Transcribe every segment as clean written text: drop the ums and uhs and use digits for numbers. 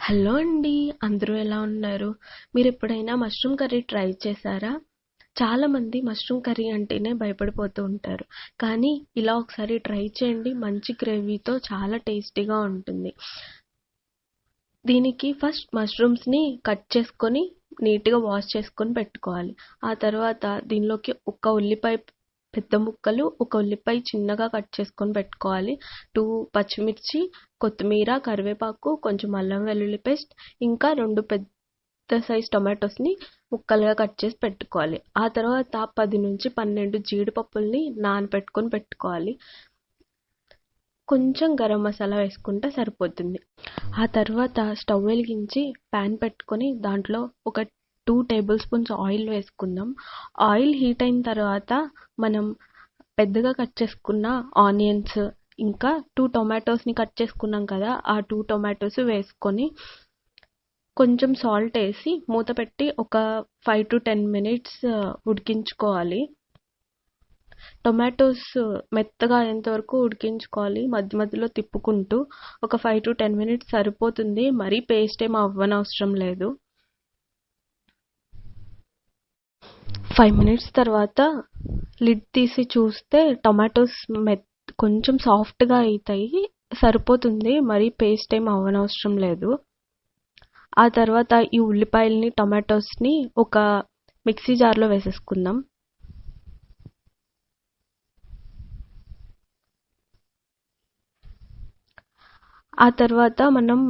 Hello అండి. అందరూ ఎలా ఉన్నారు? మీరెప్పుడైనా మష్రూమ్ కర్రీ ట్రై చేశారా? చాలామంది మష్రూమ్ కర్రీ అంటేనే భయపడిపోతూ ఉంటారు. కానీ ఇలా ఒకసారి ట్రై చేయండి. మంచి గ్రేవీతో చాలా టేస్టీగా ఉంటుంది. దీనికి ఫస్ట్ మష్రూమ్స్‌ని కట్ చేసుకొని నీట్‌గా వాష్ చేసుకొని పెట్టుకోవాలి. ఆ తర్వాత దీనిలోకి ఒక ఉల్లిపాయ పెద్ద ముక్కలు, ఒక ఉల్లిపాయ చిన్నగా కట్ చేసుకొని పెట్టుకోవాలి. 2 పచ్చిమిర్చి, కొత్తిమీర, కరివేపాకు, కొంచెం అల్లం వెల్లుల్లి పేస్ట్, ఇంకా 2 పెద్ద సైజ్ టొమాటోస్‌ని ముక్కలుగా కట్ చేసి పెట్టుకోవాలి. ఆ తర్వాత 10-12 జీడిపప్పుల్ని నానబెట్టుకొని పెట్టుకోవాలి. కొంచెం గరం మసాలా వేసుకుంటే సరిపోతుంది. ఆ తర్వాత స్టవ్ వెలిగించి ప్యాన్ పెట్టుకొని దాంట్లో ఒక 2 టేబుల్ స్పూన్స్ ఆయిల్ వేసుకుందాం. ఆయిల్ హీట్ అయిన తర్వాత మనం పెద్దగా కట్ చేసుకున్న ఆనియన్స్, ఇంకా 2 టొమాటోస్‌ని కట్ చేసుకున్నాం కదా, ఆ 2 టొమాటోస్ వేసుకొని కొంచెం సాల్ట్ వేసి మూత పెట్టి ఒక 5-10 మినిట్స్ ఉడికించుకోవాలి. టొమాటోస్ మెత్తగా అయ్యేంత వరకు ఉడికించుకోవాలి, మధ్య మధ్యలో తిప్పుకుంటూ. ఒక 5-10 మినిట్స్ సరిపోతుంది, మరీ పేస్ట్ ఏం అవ్వనవసరం లేదు. 5 మినిట్స్ తర్వాత లిడ్ తీసి చూస్తే టొమాటోస్ కొంచెం సాఫ్ట్గా అవుతాయి, సరిపోతుంది, మరీ పేస్ట్ ఏం అవ్వనవసరం లేదు. ఆ తర్వాత ఈ ఉల్లిపాయల్ని, టొమాటోస్ని ఒక మిక్సీ జార్లో వేసేసుకుందాం. ఆ తర్వాత మనం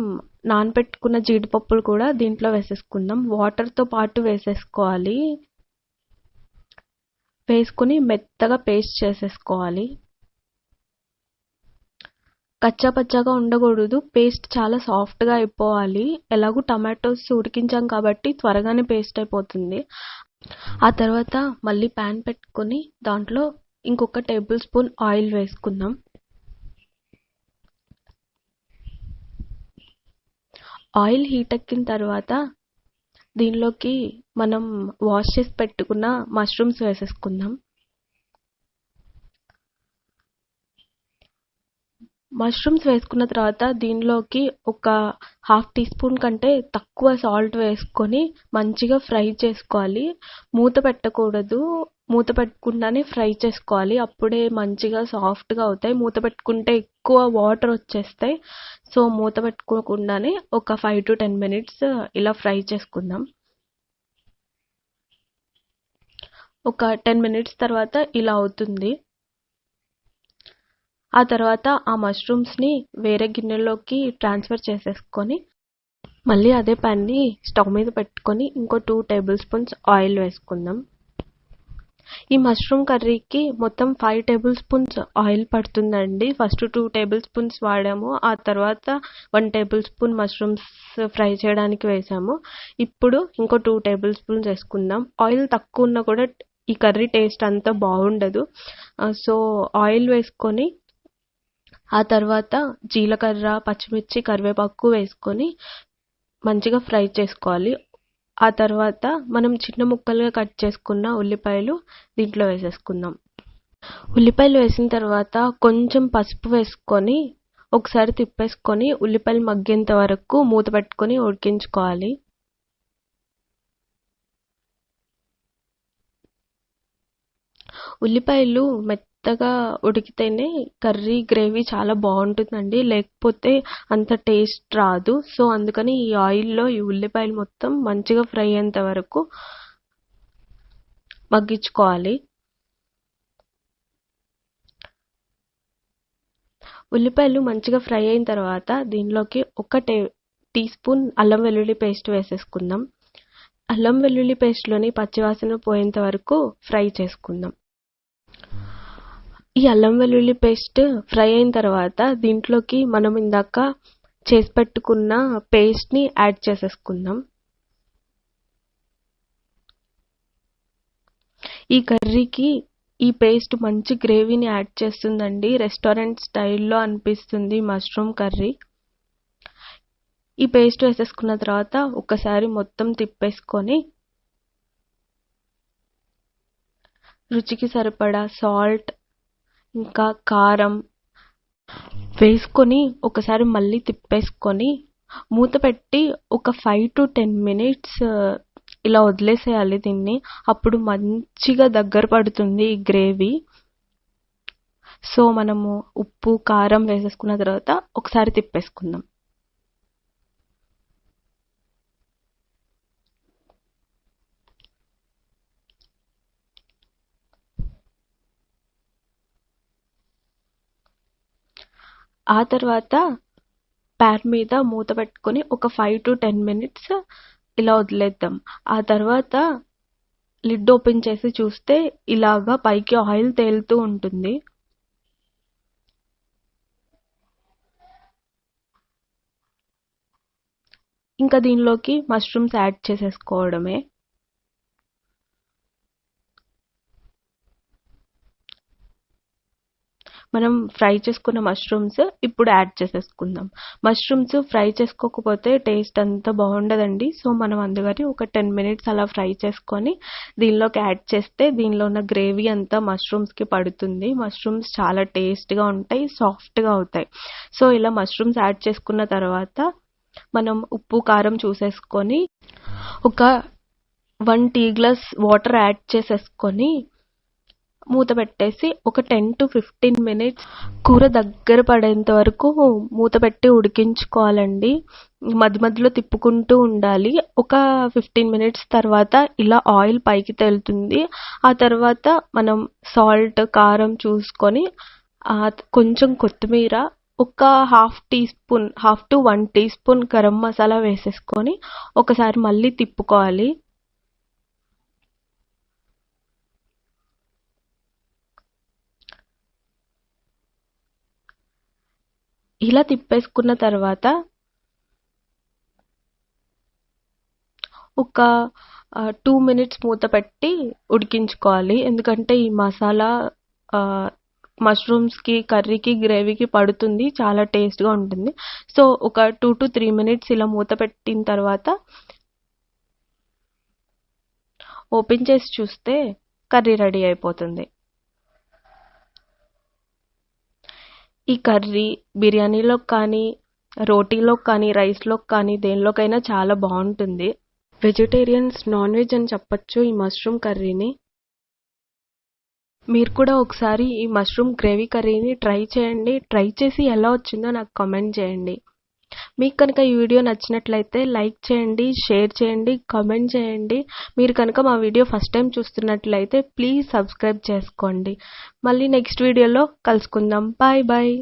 నానబెట్టుకున్న జీడిపప్పులు కూడా దీంట్లో వేసేసుకుందాం. వాటర్తో పాటు వేసేసుకోవాలి. వేసుకుని మెత్తగా పేస్ట్ చేసేసుకోవాలి. కచ్చా పచ్చాగా ఉండకూడదు, పేస్ట్ చాలా సాఫ్ట్గా అయిపోవాలి. ఎలాగూ టమాటోస్ ఉడికించాం కాబట్టి త్వరగానే పేస్ట్ అయిపోతుంది. ఆ తర్వాత మళ్ళీ ప్యాన్ పెట్టుకొని దాంట్లో ఇంకొక టేబుల్ స్పూన్ ఆయిల్ వేసుకుందాం. ఆయిల్ హీట్ ఎక్కిన తర్వాత దీనిలోకి మనం వాష్ చేసి పెట్టుకున్న మష్రూమ్స్ వేసేసుకుందాం. మష్రూమ్స్ వేసుకున్న తర్వాత దీనిలోకి ఒక 1/2 టీ స్పూన్ కంటే తక్కువ సాల్ట్ వేసుకొని మంచిగా ఫ్రై చేసుకోవాలి. మూత పెట్టకూడదు, మూత పెట్టకుండానే ఫ్రై చేసుకోవాలి, అప్పుడే మంచిగా సాఫ్ట్గా అవుతాయి. మూత పెట్టుకుంటే ఎక్కువ వాటర్ వచ్చేస్తాయి. సో మూత పెట్టుకోకుండానే ఒక 5-10 మినిట్స్ ఇలా ఫ్రై చేసుకుందాం. ఒక 10 మినిట్స్ తర్వాత ఇలా అవుతుంది. ఆ తర్వాత ఆ మష్రూమ్స్ని వేరే గిన్నెలోకి ట్రాన్స్ఫర్ చేసేసుకొని మళ్ళీ అదే ప్యాన్ని స్టవ్ మీద పెట్టుకొని ఇంకో 2 టేబుల్ స్పూన్స్ ఆయిల్ వేసుకుందాం. ఈ మష్రూమ్ కర్రీకి మొత్తం 5 టేబుల్ స్పూన్స్ ఆయిల్ పడుతుందండి. ఫస్ట్ 2 టేబుల్ స్పూన్స్ వాడాము, ఆ తర్వాత 1 టేబుల్ స్పూన్ మష్రూమ్స్ ఫ్రై చేయడానికి వేసాము. ఇప్పుడు ఇంకో 2 టేబుల్ స్పూన్స్ వేసుకుందాం. ఆయిల్ తక్కువ ఉన్నా కూడా ఈ కర్రీ టేస్ట్ అంత బాగుండదు. సో ఆయిల్ వేసుకొని ఆ తర్వాత జీలకర్ర, పచ్చిమిర్చి, కరివేపాకు వేసుకొని మంచిగా ఫ్రై చేసుకోవాలి. ఆ తర్వాత మనం చిన్న ముక్కలుగా కట్ చేసుకున్న ఉల్లిపాయలు దీంట్లో వేసేసుకుందాం. ఉల్లిపాయలు వేసిన తర్వాత కొంచెం పసుపు వేసుకొని ఒకసారి తిప్పేసుకొని ఉల్లిపాయలు మగ్గేంత వరకు మూత పెట్టుకొని ఉడికించుకోవాలి. ఉల్లిపాయలు మెత్తగా ఉడికితేనే కర్రీ గ్రేవీ చాలా బాగుంటుందండి, లేకపోతే అంత టేస్ట్ రాదు. సో అందుకని ఈ ఆయిల్లో ఈ ఉల్లిపాయలు మొత్తం మంచిగా ఫ్రై అయ్యేంత వరకు మగ్గించుకోవాలి. ఉల్లిపాయలు మంచిగా ఫ్రై అయిన తర్వాత దీనిలోకి ఒక టీ స్పూన్ అల్లం వెల్లుల్లి పేస్ట్ వేసేసుకుందాం. అల్లం వెల్లుల్లి పేస్ట్లోని పచ్చివాసన పోయేంత వరకు ఫ్రై చేసుకుందాం. ఈ అల్లం వెల్లుల్లి పేస్ట్ ఫ్రై అయిన తర్వాత దీంట్లోకి మనం ఇందాక చేసి పెట్టుకున్న పేస్ట్ని యాడ్ చేసేసుకుందాం. ఈ కర్రీకి ఈ పేస్ట్ మంచి గ్రేవీని యాడ్ చేస్తుందండి, రెస్టారెంట్ స్టైల్లో అనిపిస్తుంది మష్రూమ్ కర్రీ. ఈ పేస్ట్ వేసేసుకున్న తర్వాత ఒకసారి మొత్తం తిప్పేసుకొని రుచికి సరిపడా సాల్ట్, ఇంకా కారం వేసుకొని ఒకసారి మళ్ళీ తిప్పేసుకొని మూత పెట్టి ఒక 5 to 10 మినిట్స్ ఇలా వదిలేసేయాలి దీన్ని. అప్పుడు మంచిగా దగ్గర పడుతుంది ఈ గ్రేవీ. సో మనము ఉప్పు కారం వేసేసుకున్న తర్వాత ఒకసారి తిప్పేసుకుందాం. ఆ తర్వాత ప్యాన్ మీద మూత పెట్టుకొని ఒక 5 to 10 మినిట్స్ ఇలా వదిలేద్దాం. ఆ తర్వాత లిడ్ ఓపెన్ చేసి చూస్తే ఇలాగా పైకి ఆయిల్ తేలుతూ ఉంటుంది. ఇంకా దీనిలోకి మష్రూమ్స్ యాడ్ చేసేసుకోవడమే. మనం ఫ్రై చేసుకున్న మష్రూమ్స్ ఇప్పుడు యాడ్ చేసేసుకుందాం. మష్రూమ్స్ ఫ్రై చేసుకోకపోతే టేస్ట్ అంత బాగుండదండి. సో మనం అందుకని ఒక 10 మినిట్స్ అలా ఫ్రై చేసుకొని దీనిలోకి యాడ్ చేస్తే దీనిలో ఉన్న గ్రేవీ అంతా మష్రూమ్స్కి పడుతుంది. మష్రూమ్స్ చాలా టేస్ట్గా ఉంటాయి, సాఫ్ట్గా అవుతాయి. సో ఇలా మష్రూమ్స్ యాడ్ చేసుకున్న తర్వాత మనం ఉప్పు కారం చూసేసుకొని ఒక 1 టీ గ్లాస్ వాటర్ యాడ్ చేసేసుకొని మూత పెట్టేసి ఒక 10 to 15 మినిట్స్ కూర దగ్గర పడేంత వరకు మూత పెట్టి ఉడికించుకోవాలండి. మధ్య మధ్యలో తిప్పుకుంటూ ఉండాలి. ఒక 15 మినిట్స్ తర్వాత ఇలా ఆయిల్ పైకి తేలుతుంది. ఆ తర్వాత మనం సాల్ట్ కారం చూసుకొని కొంచెం కొత్తిమీర, ఒక half to 1 teaspoon garam masala వేసేసుకొని ఒకసారి మళ్ళీ తిప్పుకోవాలి. ఇలా తిప్పేసుకున్న తర్వాత ఒక 2 మినిట్స్ మూత పెట్టి ఉడికించుకోవాలి. ఎందుకంటే ఈ మసాలా మష్రూమ్స్కి, కర్రీకి, గ్రేవీకి పడుతుంది, చాలా టేస్ట్గా ఉంటుంది. సో ఒక 2 to 3 మినిట్స్ ఇలా మూత పెట్టిన తర్వాత ఓపెన్ చేసి చూస్తే కర్రీ రెడీ అయిపోతుంది. ఈ కర్రీ బిర్యానీలో కానీ, రోటీలో కానీ, రైస్లో కానీ దేనిలోకైనా చాలా బాగుంటుంది. వెజిటేరియన్స్ నాన్ వెజ్ అని చెప్పొచ్చు ఈ మష్రూమ్ కర్రీని. మీరు కూడా ఒకసారి ఈ మష్రూమ్ గ్రేవీ కర్రీని ట్రై చేయండి. ట్రై చేసి ఎలా వచ్చిందో నాకు కామెంట్ చేయండి. మీకు కనుక ఈ వీడియో నచ్చినట్లయితే లైక్ చేయండి, షేర్ చేయండి, కామెంట్ చేయండి. మీరు కనుక మా వీడియో ఫస్ట్ టైం చూస్తున్నట్లయితే ప్లీజ్ సబ్స్క్రైబ్ చేసుకోండి. మళ్ళీ నెక్స్ట్ వీడియోలో కలుసుకుందాం. Bye bye.